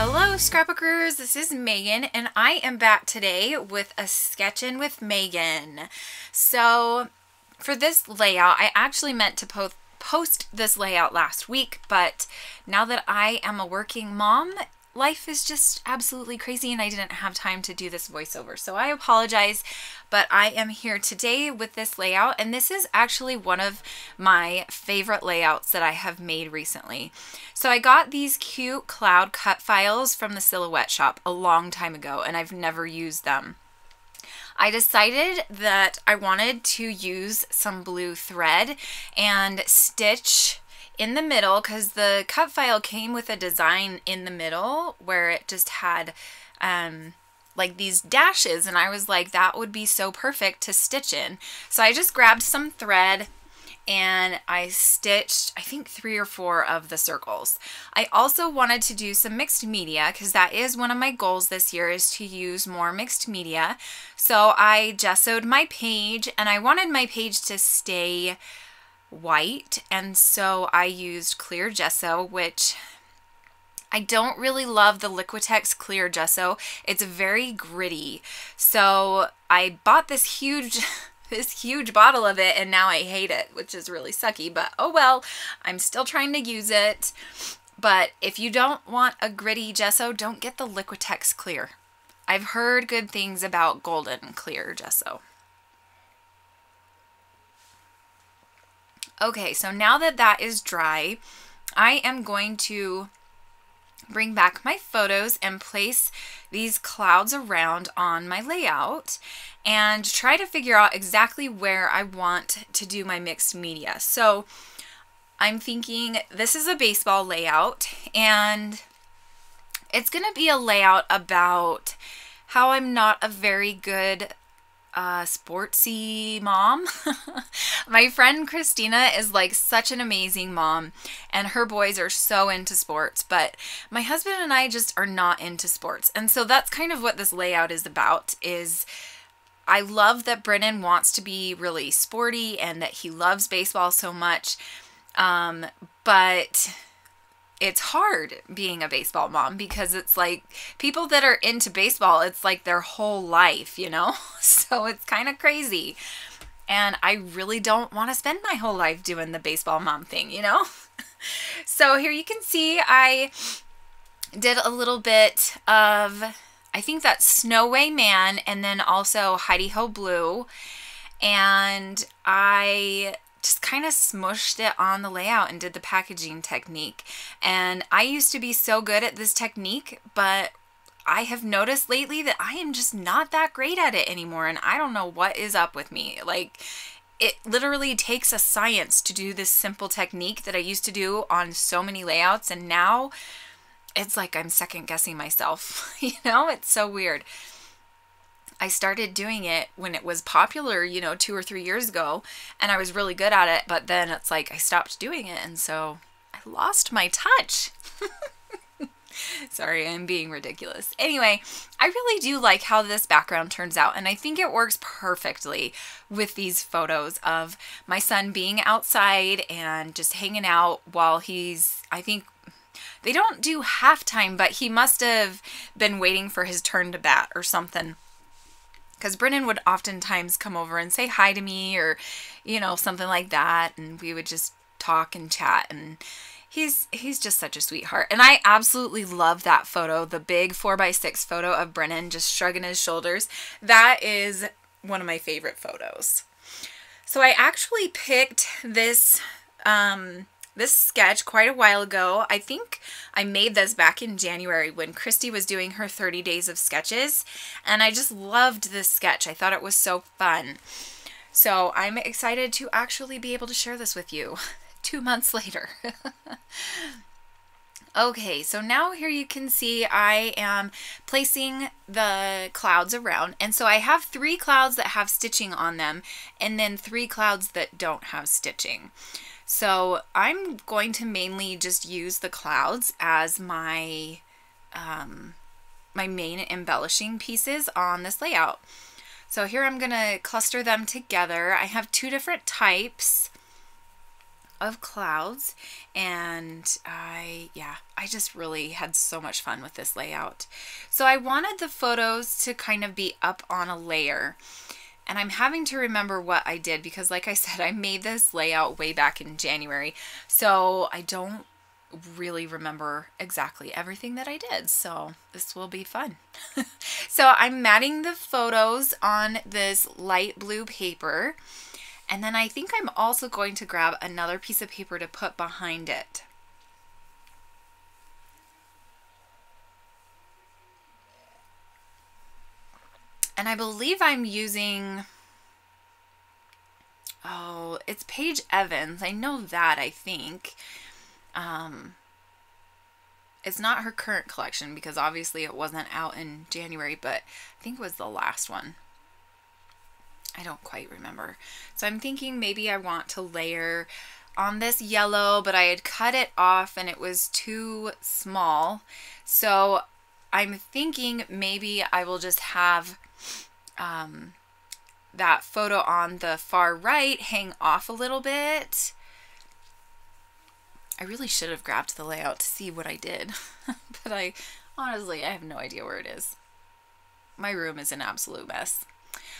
Hello scrapbookers, this is Megan and I am back today with a Sketchin with Megan. So for this layout, I actually meant to post this layout last week, but now that I am a working mom, life is just absolutely crazy and I didn't have time to do this voiceover. So I apologize, but I am here today with this layout, and this is actually one of my favorite layouts that I have made recently. So I got these cute cloud cut files from the Silhouette Shop a long time ago and I've never used them. I decided that I wanted to use some blue thread and stitch in the middle, because the cut file came with a design in the middle where it just had like these dashes, and I was like, that would be so perfect to stitch in. So I just grabbed some thread and I stitched, I think, 3 or 4 of the circles. I also wanted to do some mixed media because that is one of my goals this year, is to use more mixed media. So I gessoed my page and I wanted my page to stay white, and so I used clear gesso, which I don't really love the Liquitex clear gesso. It's very gritty. So I bought this huge bottle of it and now I hate it, which is really sucky, but oh well, I'm still trying to use it. But if you don't want a gritty gesso, don't get the Liquitex clear. I've heard good things about golden clear gesso. Okay, so now that that is dry, I am going to bring back my photos and place these clouds around on my layout and try to figure out exactly where I want to do my mixed media. So I'm thinking this is a baseball layout, and it's going to be a layout about how I'm not a very good sportsy mom. My friend Christina is like such an amazing mom and her boys are so into sports, but my husband and I just are not into sports. And so that's kind of what this layout is about. Is I love that Brennan wants to be really sporty and that he loves baseball so much, but it's hard being a baseball mom because it's like people that are into baseball, it's like their whole life, you know? So it's kind of crazy. And I really don't want to spend my whole life doing the baseball mom thing, you know? So here you can see I did a little bit of, I think that's Snow Way Man, and then also Heidi Ho Blue. And I just kind of smushed it on the layout and did the packaging technique. And I used to be so good at this technique, but I have noticed lately that I am just not that great at it anymore, and I don't know what is up with me. Like, it literally takes a science to do this simple technique that I used to do on so many layouts, and now it's like I'm second guessing myself. You know, it's so weird. I started doing it when it was popular, you know, 2 or 3 years ago, and I was really good at it, but then it's like I stopped doing it, and so I lost my touch. Sorry, I'm being ridiculous. Anyway, I really do like how this background turns out, and I think it works perfectly with these photos of my son being outside and just hanging out while he's, I think, they don't do halftime, but he must have been waiting for his turn to bat or something. Because Brennan would oftentimes come over and say hi to me, or, you know, something like that, and we would just talk and chat, and he's just such a sweetheart. And I absolutely love that photo, the big 4x6 photo of Brennan just shrugging his shoulders. That is one of my favorite photos. So I actually picked this this sketch quite a while ago. I think I made this back in January when Christy was doing her 30 days of sketches, and I just loved this sketch. I thought it was so fun. So I'm excited to actually be able to share this with you 2 months later. Okay, so now here you can see I am placing the clouds around, and so I have 3 clouds that have stitching on them and then 3 clouds that don't have stitching. So I'm going to mainly just use the clouds as my my main embellishing pieces on this layout. So here I'm going to cluster them together. I have 2 different types of clouds, and I just really had so much fun with this layout. So I wanted the photos to kind of be up on a layer, and I'm having to remember what I did because, like I said, I made this layout way back in January, so I don't really remember exactly everything that I did, so this will be fun. So I'm matting the photos on this light blue paper, and then I think I'm also going to grab another piece of paper to put behind it. And I believe I'm using, oh, it's Paige Evans. I know that, I think. It's not her current collection because obviously it wasn't out in January, but I think it was the last one. I don't quite remember. So I'm thinking maybe I want to layer on this yellow, but I had cut it off and it was too small. So I'm thinking maybe I will just have that photo on the far right hang off a little bit. I really should have grabbed the layout to see what I did, but honestly, I have no idea where it is. My room is an absolute mess.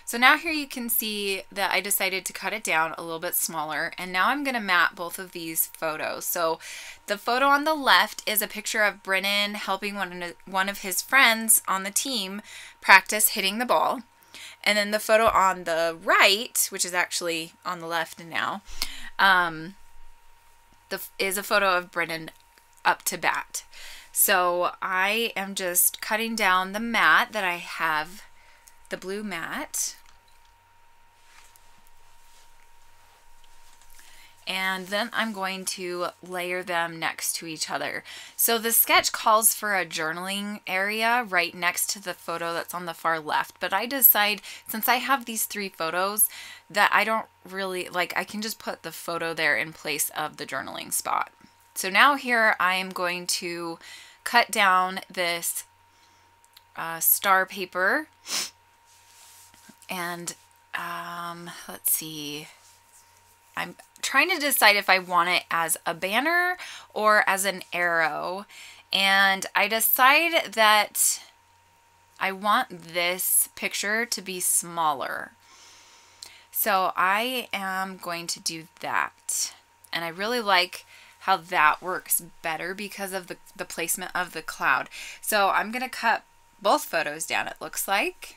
So now here you can see that I decided to cut it down a little bit smaller, and now I'm going to mat both of these photos. So the photo on the left is a picture of Brennan helping one of his friends on the team practice hitting the ball. And then the photo on the right, which is actually on the left now, is a photo of Brennan up to bat. So I am just cutting down the mat that I have, the blue mat. And then I'm going to layer them next to each other. So the sketch calls for a journaling area right next to the photo that's on the far left. But I decide, since I have these 3 photos, that I don't really, I can just put the photo there in place of the journaling spot. So now here I am going to cut down this star paper. And let's see. I'm trying to decide if I want it as a banner or as an arrow. And I decide that I want this picture to be smaller. So I am going to do that. And I really like how that works better because of the placement of the cloud. So I'm going to cut both photos down, it looks like.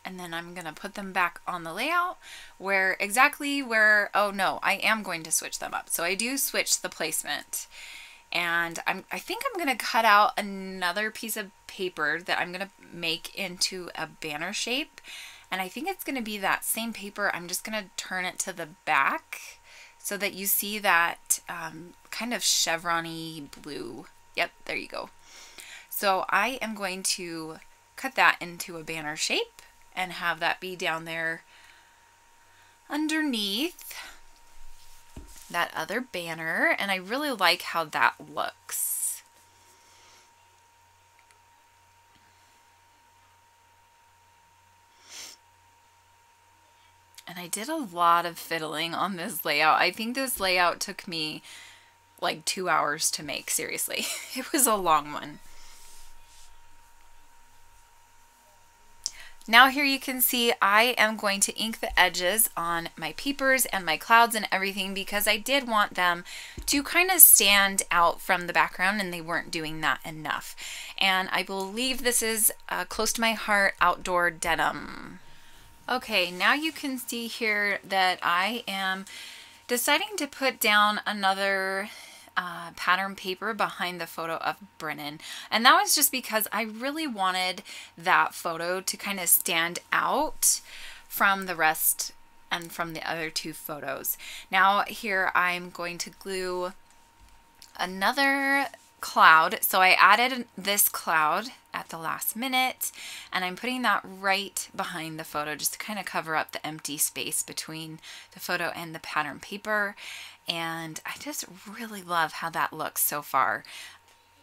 And then I'm going to put them back on the layout oh no, I am going to switch them up. So I do switch the placement. And I think I'm going to cut out another piece of paper that I'm going to make into a banner shape. And I think it's going to be that same paper. I'm just going to turn it to the back so that you see that kind of chevron-y blue. Yep, there you go. So I am going to cut that into a banner shape and have that be down there underneath that other banner. And I really like how that looks. And I did a lot of fiddling on this layout. I think this layout took me like 2 hours to make, seriously. It was a long one. Now here you can see I am going to ink the edges on my papers and my clouds and everything because I did want them to kind of stand out from the background, and they weren't doing that enough. And I believe this is close to my heart, outdoor denim. Okay, now you can see here that I am deciding to put down another pattern paper behind the photo of Brennan, and that was just because I really wanted that photo to kind of stand out from the rest and from the other 2 photos. Now here I'm going to glue another cloud. So I added this cloud at the last minute, and I'm putting that right behind the photo just to kind of cover up the empty space between the photo and the pattern paper. And I just really love how that looks so far.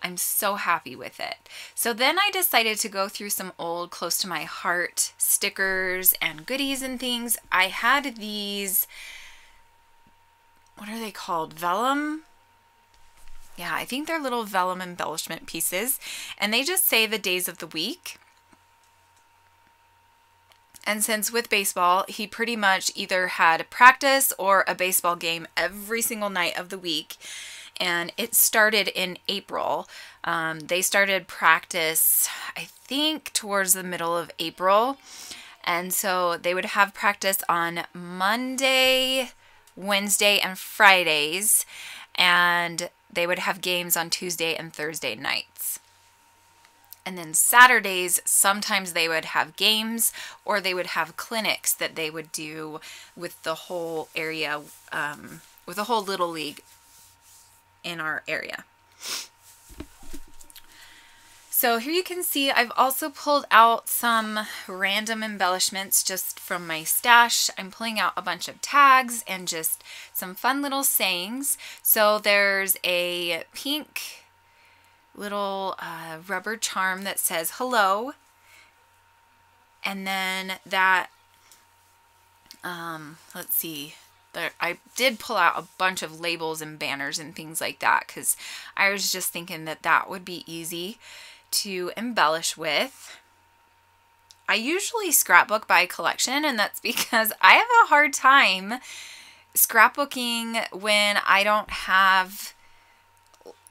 I'm so happy with it. So then I decided to go through some old close to my heart stickers and goodies and things. I had these, what are they called? Vellum? Yeah, I think they're little vellum embellishment pieces, and they just say the days of the week. And since with baseball, he pretty much either had practice or a baseball game every single night of the week. And it started in April. They started practice, I think, towards the middle of April. And so they would have practice on Monday, Wednesday, and Fridays. And they would have games on Tuesday and Thursday nights. And then Saturdays, sometimes they would have games, or they would have clinics that they would do with the whole area, with the whole little league in our area. So here you can see I've also pulled out some random embellishments just from my stash. I'm pulling out a bunch of tags and just some fun little sayings. So there's a pink little rubber charm that says hello, and then that let's see, I did pull out a bunch of labels and banners and things like that because I was just thinking that that would be easy to embellish with. I usually scrapbook by collection, and that's because I have a hard time scrapbooking when I don't have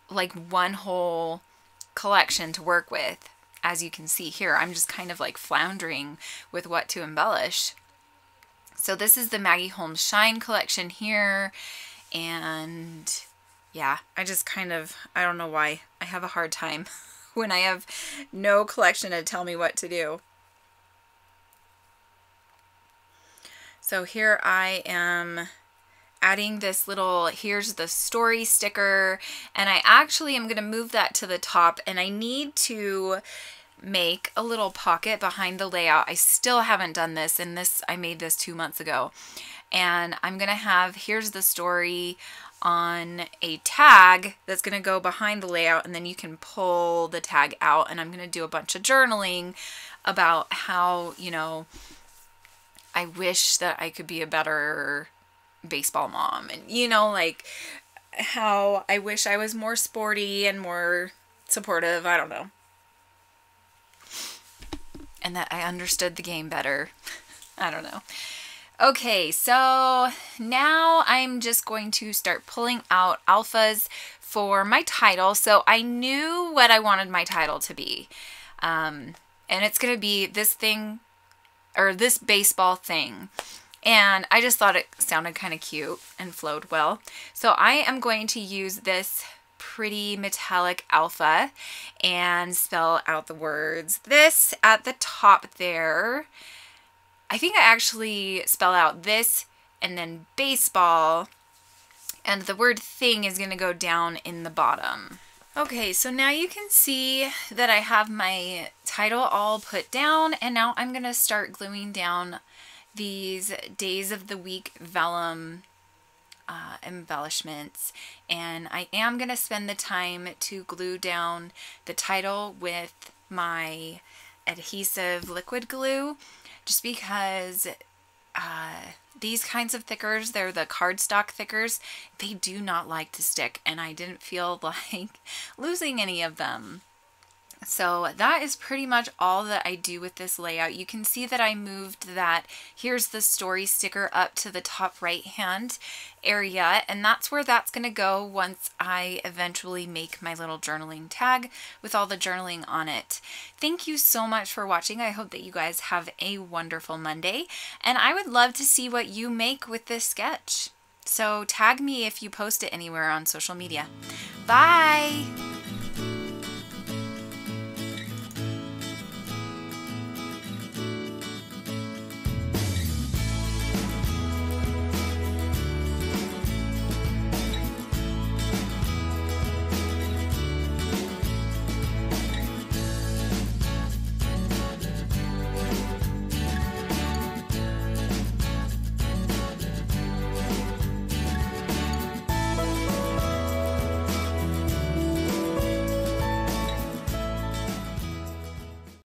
like one whole collection to work with. As you can see here, I'm just kind of like floundering with what to embellish. So this is the Maggie Holmes Shine collection here, and yeah, I just kind of, I don't know why, I have a hard time when I have no collection to tell me what to do. So here I am adding this little, here's the story sticker, and I actually am going to move that to the top, and I need to make a little pocket behind the layout. I still haven't done this, and this, I made this 2 months ago, and I'm going to have, here's the story on a tag that's going to go behind the layout, and then you can pull the tag out, and I'm going to do a bunch of journaling about how, you know, I wish that I could be a better baseball mom, and you know, like how I wish I was more sporty and more supportive, I don't know, and that I understood the game better. I don't know. Okay, so now I'm just going to start pulling out alphas for my title. So I knew what I wanted my title to be, and it's going to be this thing, or this baseball thing. And I just thought it sounded kind of cute and flowed well. So I am going to use this pretty metallic alpha and spell out the words. This at the top there, I think I actually spell out this and then baseball, and the word thing is going to go down in the bottom. Okay, so now you can see that I have my title all put down, and now I'm going to start gluing down these days of the week vellum embellishments, and I am going to spend the time to glue down the title with my adhesive liquid glue, just because these kinds of thickers, they're the cardstock thickers, they do not like to stick, and I didn't feel like losing any of them. So that is pretty much all that I do with this layout. You can see that I moved that, here's the story sticker, up to the top right hand area, and that's where that's going to go once I eventually make my little journaling tag with all the journaling on it. Thank you so much for watching. I hope that you guys have a wonderful Monday, and I would love to see what you make with this sketch. So tag me if you post it anywhere on social media. Bye!